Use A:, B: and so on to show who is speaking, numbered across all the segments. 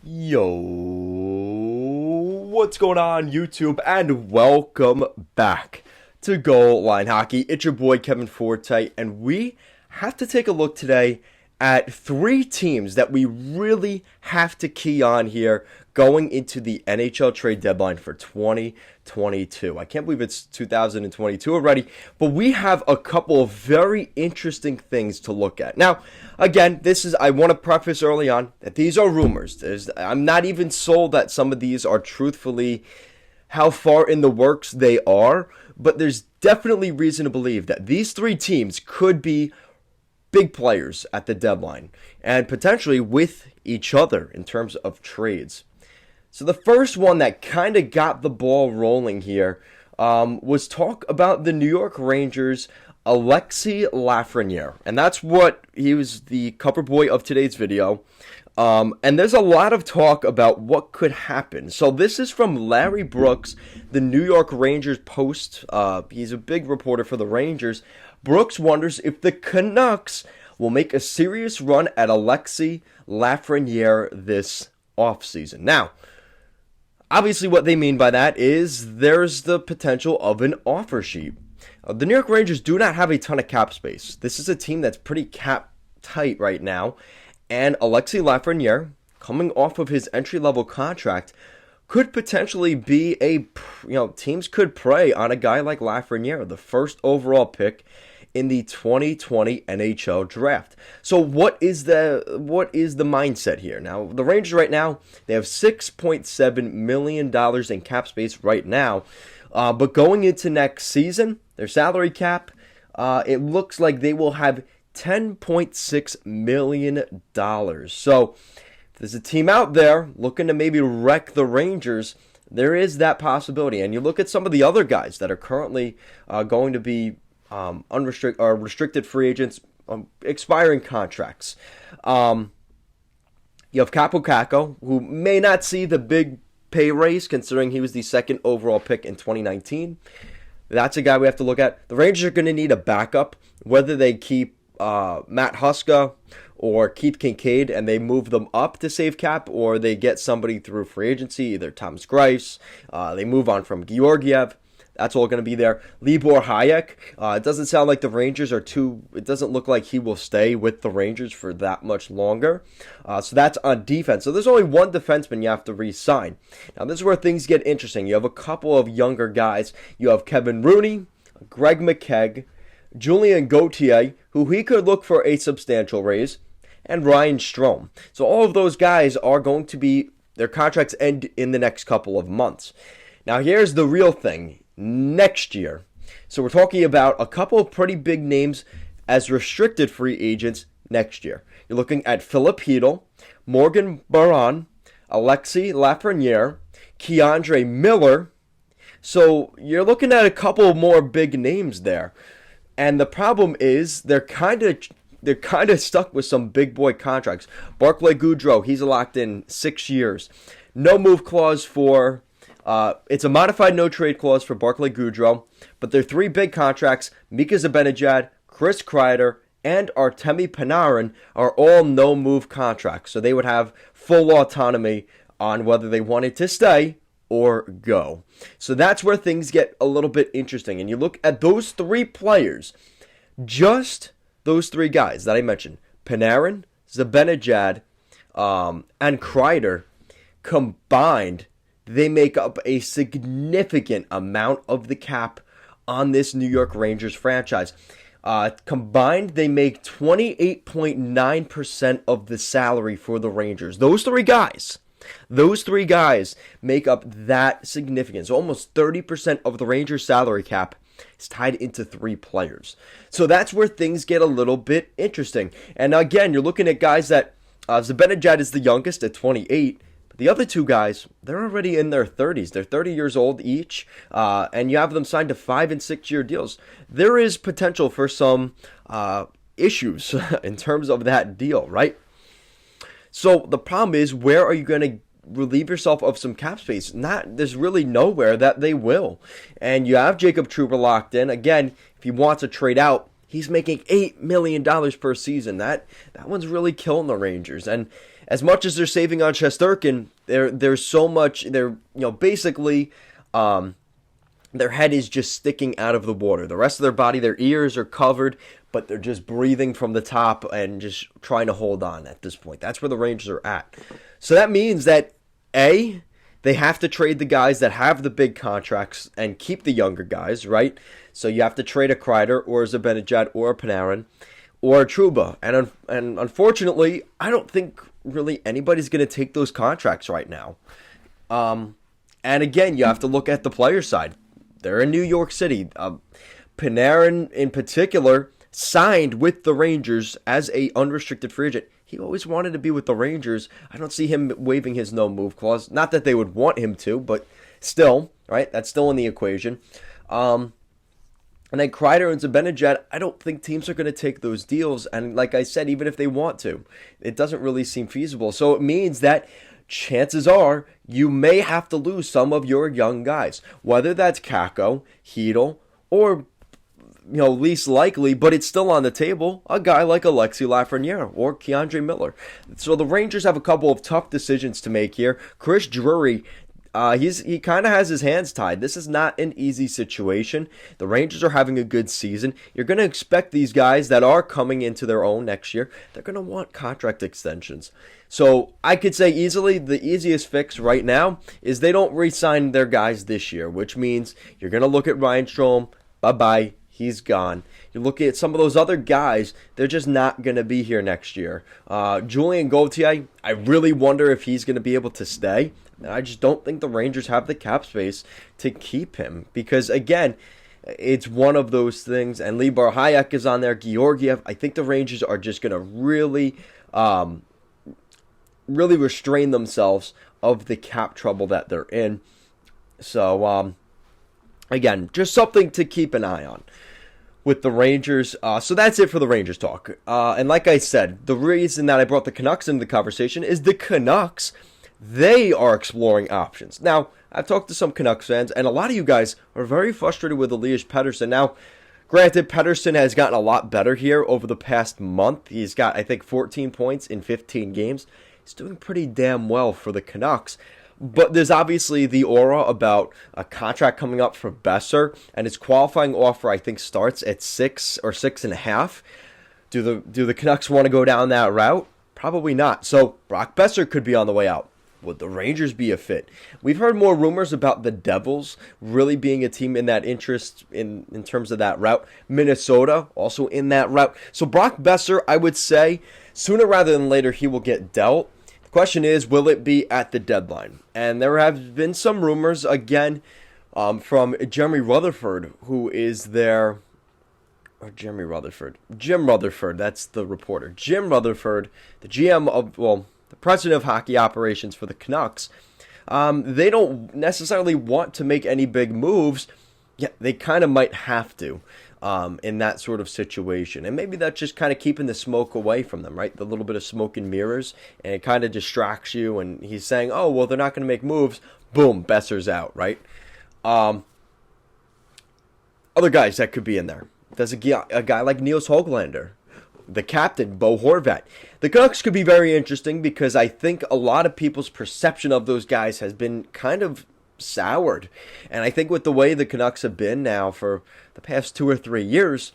A: Yo, what's going on, YouTube? And welcome back to Goal Line Hockey. It's your boy Kevin Forte, and we have to take a look today at three teams that we really have to key on here going into the NHL trade deadline for 2022. I can't believe it's 2022 already, but we have a couple of very interesting things to look at. Now, again, I want to preface early on that these are rumors. I'm not even sold that some of these are truthfully how far in the works they are, but there's definitely reason to believe that these three teams could be big players at the deadline and potentially with each other in terms of trades. So the first one that kind of got the ball rolling here was talk about the New York Rangers' Alexis Lafreniere. And that's what he was, the cover boy of today's video. And there's a lot of talk about what could happen. So this is from Larry Brooks, the New York Rangers Post. He's a big reporter for the Rangers. Brooks wonders if the Canucks will make a serious run at Alexis Lafreniere this offseason. Now, obviously what they mean by that is there's the potential of an offer sheet. The New York Rangers do not have a ton of cap space. This is a team that's pretty cap tight right now. And Alexis Lafreniere, coming off of his entry-level contract, could potentially be teams could prey on a guy like Lafreniere, the first overall pick in the 2020 NHL draft. So what is the mindset here? Now, the Rangers right now, they have $6.7 million in cap space right now. But going into next season, their salary cap, it looks like they will have $10.6 million. So if there's a team out there looking to maybe wreck the Rangers, there is that possibility. And you look at some of the other guys that are currently going to be restricted free agents, expiring contracts. You have Kaapo Kakko, who may not see the big pay raise considering he was the second overall pick in 2019. That's a guy we have to look at. The Rangers are going to need a backup, whether they keep Matt Huska or Keith Kincaid and they move them up to save cap, or they get somebody through free agency, either Thomas Greiss, they move on from Georgiev. That's all going to be there. Libor Hayek, it doesn't sound like the Rangers are it doesn't look like he will stay with the Rangers for that much longer. So that's on defense. So there's only one defenseman you have to re-sign. Now this is where things get interesting. You have a couple of younger guys. You have Kevin Rooney, Greg McKegg, Julien Gauthier, who he could look for a substantial raise, and Ryan Strome. So all of those guys are going to be, their contracts end in the next couple of months. Now here's the real thing. Next year. So we're talking about a couple of pretty big names as restricted free agents next year. You're looking at Philip Hedl, Morgan Barron, Alexis Lafreniere, Keandre Miller. So you're looking at a couple more big names there. And the problem is they're kind of stuck with some big boy contracts. Barclay Goodrow, he's locked in 6 years. No move clause for it's a modified no-trade clause for Barclay Goodrow, but their three big contracts, Mika Zibanejad, Chris Kreider, and Artemi Panarin, are all no-move contracts, so they would have full autonomy on whether they wanted to stay or go. So that's where things get a little bit interesting, and you look at those three players, just those three guys that I mentioned, Panarin, Zibanejad, and Kreider, combined, they make up a significant amount of the cap on this New York Rangers franchise. Combined, they make 28.9% of the salary for the Rangers. Those three guys make up that significance. So almost 30% of the Rangers salary cap is tied into three players. So that's where things get a little bit interesting. And again, you're looking at guys that Zibanejad is the youngest at 28. The other two guys, they're already in their 30s. They're 30 years old each, and you have them signed to 5- and 6-year deals. There is potential for some issues in terms of that deal, right? So the problem is, where are you going to relieve yourself of some cap space? There's really nowhere that they will. And you have Jacob Trouba locked in. Again, if he wants to trade out, he's making $8 million per season. That one's really killing the Rangers. And as much as they're saving on Shesterkin, there's so much. Basically, their head is just sticking out of the water. The rest of their body, their ears are covered, but they're just breathing from the top and just trying to hold on at this point. That's where the Rangers are at. So that means that they have to trade the guys that have the big contracts and keep the younger guys, right? So you have to trade a Kreider or a Zibanejad or a Panarin or a Trouba. And unfortunately, I don't think really anybody's going to take those contracts right now. And again, you have to look at the player side. They're in New York City. Panarin in particular signed with the Rangers as a unrestricted free agent. He always wanted to be with the Rangers. I don't see him waiving his no-move clause. Not that they would want him to, but still, right? That's still in the equation. And then Kreider and Zibanejad, I don't think teams are going to take those deals. And like I said, even if they want to, it doesn't really seem feasible. So it means that chances are you may have to lose some of your young guys, whether that's Kakko, Hedel, or least likely, but it's still on the table, a guy like Alexi Lafreniere or Keandre Miller. So the Rangers have a couple of tough decisions to make here. Chris Drury, he kind of has his hands tied. This is not an easy situation. The Rangers are having a good season. You're going to expect these guys that are coming into their own next year, they're going to want contract extensions. So I could say easily the easiest fix right now is they don't re-sign their guys this year, which means you're going to look at Ryan Strome, bye-bye. He's gone. You look at some of those other guys, they're just not going to be here next year. Julien Gauthier, I really wonder if he's going to be able to stay. I just don't think the Rangers have the cap space to keep him because, again, it's one of those things. And Libar Hayek is on there, Georgiev. I think the Rangers are just going to really restrain themselves of the cap trouble that they're in. So, again, just something to keep an eye on with the Rangers. So that's it for the Rangers talk. And like I said, the reason that I brought the Canucks into the conversation is the Canucks, they are exploring options. Now, I've talked to some Canucks fans, and a lot of you guys are very frustrated with Elias Pettersson. Now, granted, Pettersson has gotten a lot better here over the past month. He's got, I think, 14 points in 15 games. He's doing pretty damn well for the Canucks. But there's obviously the aura about a contract coming up for Besser, and his qualifying offer, I think, starts at 6 or 6.5. Do the Canucks want to go down that route? Probably not. So Brock Besser could be on the way out. Would the Rangers be a fit? We've heard more rumors about the Devils really being a team in that interest in terms of that route. Minnesota also in that route. So Brock Besser, I would say, sooner rather than later, he will get dealt. Question is, will it be at the deadline? And there have been some rumors, again, from Jim Rutherford, that's the reporter. Jim Rutherford, the GM of, the president of hockey operations for the Canucks. They don't necessarily want to make any big moves, yet they kind of might have to. In that sort of situation. And maybe that's just kind of keeping the smoke away from them, right? The little bit of smoke and mirrors, and it kind of distracts you, and he's saying, oh, well, they're not going to make moves. Boom, Besser's out, right? Other guys that could be in there. There's a guy like Niels Höglander, the captain, Bo Horvat. The Canucks could be very interesting because I think a lot of people's perception of those guys has been kind of soured. And I think with the way the Canucks have been now for the past 2 or 3 years,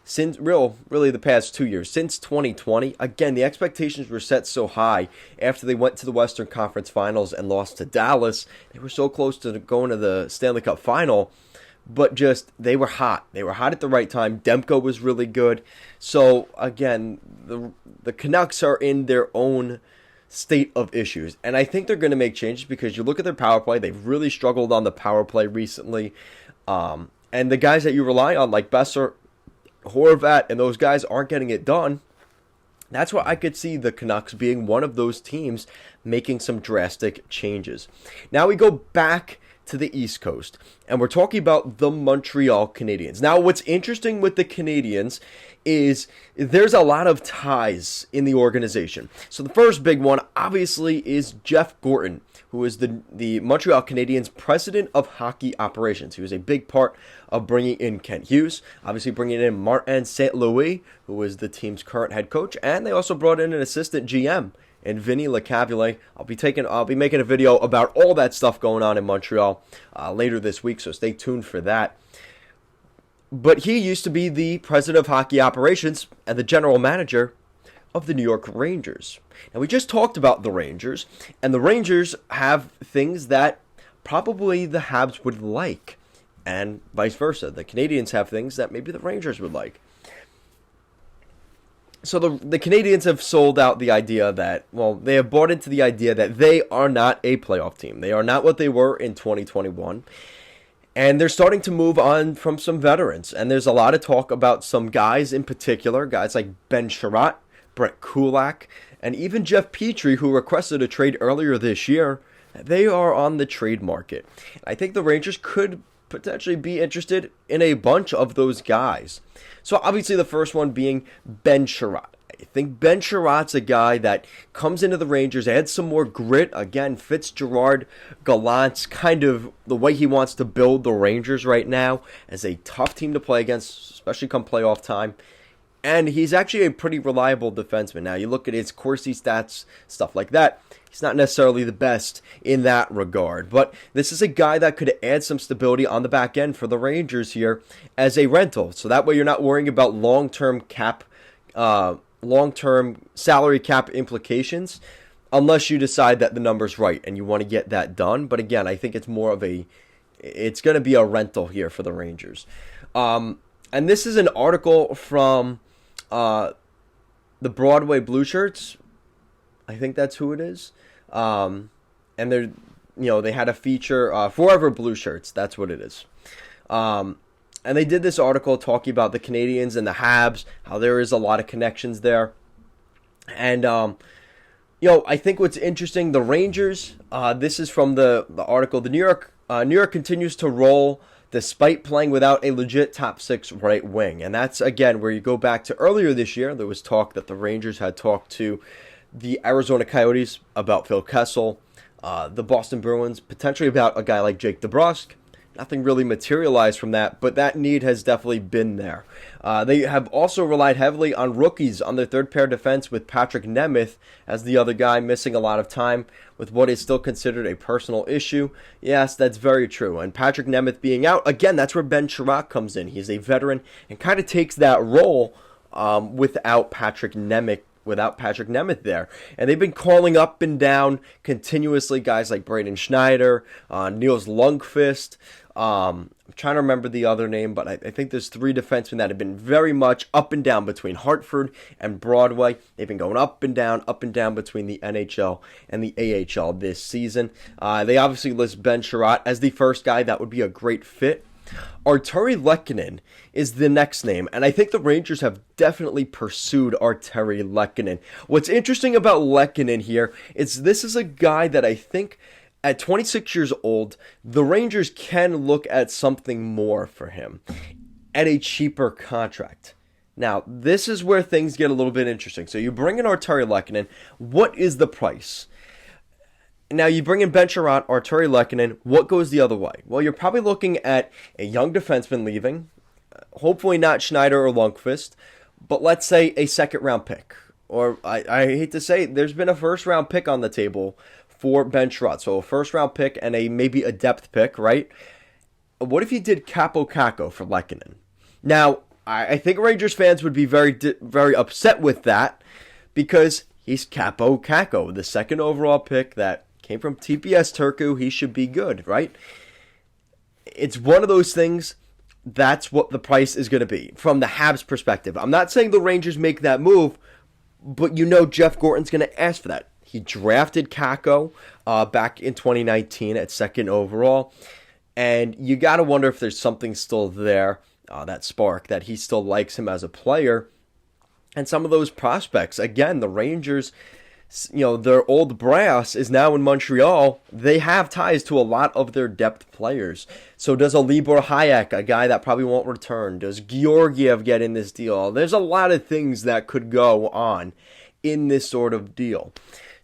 A: since really the past 2 years, since 2020, again, the expectations were set so high after they went to the Western Conference Finals and lost to Dallas. They were so close to going to the Stanley Cup Final, but just they were hot. They were hot at the right time. Demko was really good. So again, the Canucks are in their own state of issues. And I think they're going to make changes because you look at their power play, they've really struggled on the power play recently. And the guys that you rely on, like Besser, Horvat, and those guys aren't getting it done. That's why I could see the Canucks being one of those teams making some drastic changes. Now we go back to the East Coast, and we're talking about the Montreal Canadiens. Now, what's interesting with the Canadiens is there's a lot of ties in the organization. So the first big one, obviously, is Jeff Gorton, who is the Montreal Canadiens president of hockey operations. He was a big part of bringing in Kent Hughes, obviously bringing in Martin St. Louis, who is the team's current head coach, and they also brought in an assistant GM and Vinny Lecavalier. I'll be making a video about all that stuff going on in Montreal later this week, so stay tuned for that. But he used to be the president of hockey operations and the general manager of the New York Rangers. Now, we just talked about the Rangers, and the Rangers have things that probably the Habs would like, and vice versa. The Canadiens have things that maybe the Rangers would like. So the Canadiens have sold out the idea that, they have bought into the idea that they are not a playoff team. They are not what they were in 2021. And they're starting to move on from some veterans. And there's a lot of talk about some guys in particular, guys like Ben Sherratt, Brett Kulak, and even Jeff Petrie, who requested a trade earlier this year. They are on the trade market. I think the Rangers could potentially be interested in a bunch of those guys. So obviously the first one being Ben Sherratt. I think Ben Sherratt's a guy that comes into the Rangers, adds some more grit. Again, fits Gerard Gallant's kind of the way he wants to build the Rangers right now as a tough team to play against, especially come playoff time. And he's actually a pretty reliable defenseman. Now, you look at his Corsi stats, stuff like that. He's not necessarily the best in that regard. But this is a guy that could add some stability on the back end for the Rangers here as a rental. So that way you're not worrying about long-term salary cap implications unless you decide that the number's right and you want to get that done. But again, I think it's going to be a rental here for the Rangers. And this is an article from the Broadway Blue Shirts. I think that's who it is. And they had a feature, Forever Blue Shirts. That's what it is. And they did this article talking about the Canadiens and the Habs, how there is a lot of connections there. And, I think what's interesting, the Rangers, this is from the article, New York continues to roll despite playing without a legit top six right wing. And that's, again, where you go back to earlier this year. There was talk that the Rangers had talked to the Arizona Coyotes about Phil Kessel, the Boston Bruins, potentially about a guy like Jake DeBrusk. Nothing really materialized from that, but that need has definitely been there. They have also relied heavily on rookies on their third pair defense, with Patrick Nemeth as the other guy, missing a lot of time with what is still considered a personal issue. Yes, that's very true. And Patrick Nemeth being out, again, that's where Ben Sherratt comes in. He's a veteran and kind of takes that role without Patrick Nemeth there. And they've been calling up and down continuously guys like Braden Schneider, Niels Lundqvist. I'm trying to remember the other name, but I think there's three defensemen that have been very much up and down between Hartford and Broadway. They've been going up and down between the NHL and the AHL this season. They obviously list Ben Sherratt as the first guy that would be a great fit. Arturi Lehkonen is the next name, and I think the Rangers have definitely pursued Arturi Lehkonen. What's interesting about Lehkonen here is this is a guy that I think at 26 years old, the Rangers can look at something more for him at a cheaper contract. Now, this is where things get a little bit interesting. So you bring in Arturi Lehkonen. What is the price? Now, you bring in Ben Sherratt, Arturi Lehkonen. What goes the other way? Well, you're probably looking at a young defenseman leaving. Hopefully not Schneider or Lundqvist. But let's say a second-round pick. Or, I hate to say, there's been a first-round pick on the table for Ben Sherratt. So a first-round pick and maybe a depth pick, right? What if you did Capo Caco for Lehkonen? Now, I think Rangers fans would be very, very upset with that because he's Capo Caco, the second overall pick that came from TPS Turku. He should be good, right? It's one of those things. That's what the price is going to be from the Habs perspective. I'm not saying the Rangers make that move, but Jeff Gorton's going to ask for that. He drafted Kako back in 2019 at second overall. And you got to wonder if there's something still there, that spark, that he still likes him as a player. And some of those prospects, again, the Rangers, their old brass is now in Montreal. They have ties to a lot of their depth players. So does a Libor Hayek, a guy that probably won't return? Does Georgiev get in this deal? There's a lot of things that could go on in this sort of deal.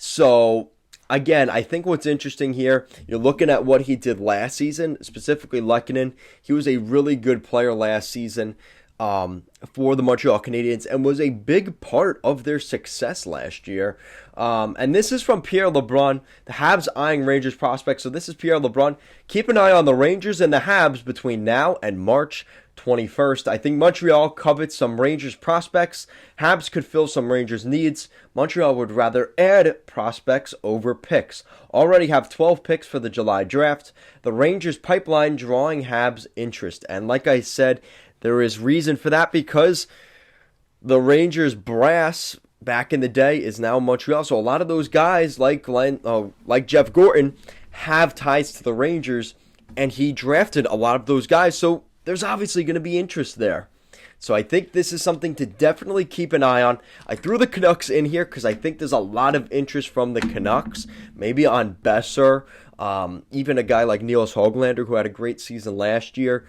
A: So, again, I think what's interesting here, you're looking at what he did last season, specifically Lehkonen. He was a really good player last season. for the Montreal Canadiens and was a big part of their success last year. And this is from Pierre LeBrun, the Habs eyeing Rangers prospects. So this is Pierre LeBrun. Keep an eye on the Rangers and the Habs between now and March 21st. I think Montreal covets some Rangers prospects. Habs could fill some Rangers needs. Montreal would rather add prospects over picks. Already have 12 picks for the July draft. The Rangers pipeline drawing Habs interest. And like I said, there is reason for that because the Rangers brass back in the day is now Montreal. So a lot of those guys like Jeff Gorton have ties to the Rangers, and he drafted a lot of those guys. So there's obviously going to be interest there. So I think this is something to definitely keep an eye on. I threw the Canucks in here because I think there's a lot of interest from the Canucks. Maybe on Besser, even a guy like Niels Höglander who had a great season last year.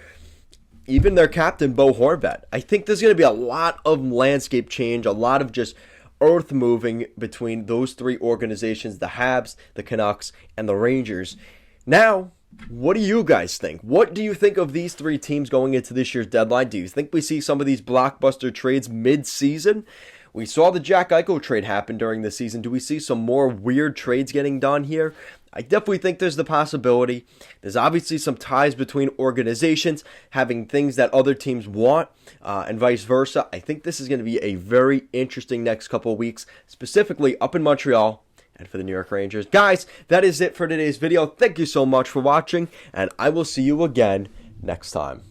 A: Even their captain, Bo Horvat. I think there's going to be a lot of landscape change, a lot of just earth moving between those three organizations, the Habs, the Canucks, and the Rangers. Now, what do you guys think? What do you think of these three teams going into this year's deadline? Do you think we see some of these blockbuster trades mid-season? We saw the Jack Eichel trade happen during the season. Do we see some more weird trades getting done here? I definitely think there's the possibility. There's obviously some ties between organizations having things that other teams want and vice versa. I think this is going to be a very interesting next couple of weeks, specifically up in Montreal and for the New York Rangers. Guys, that is it for today's video. Thank you so much for watching, and I will see you again next time.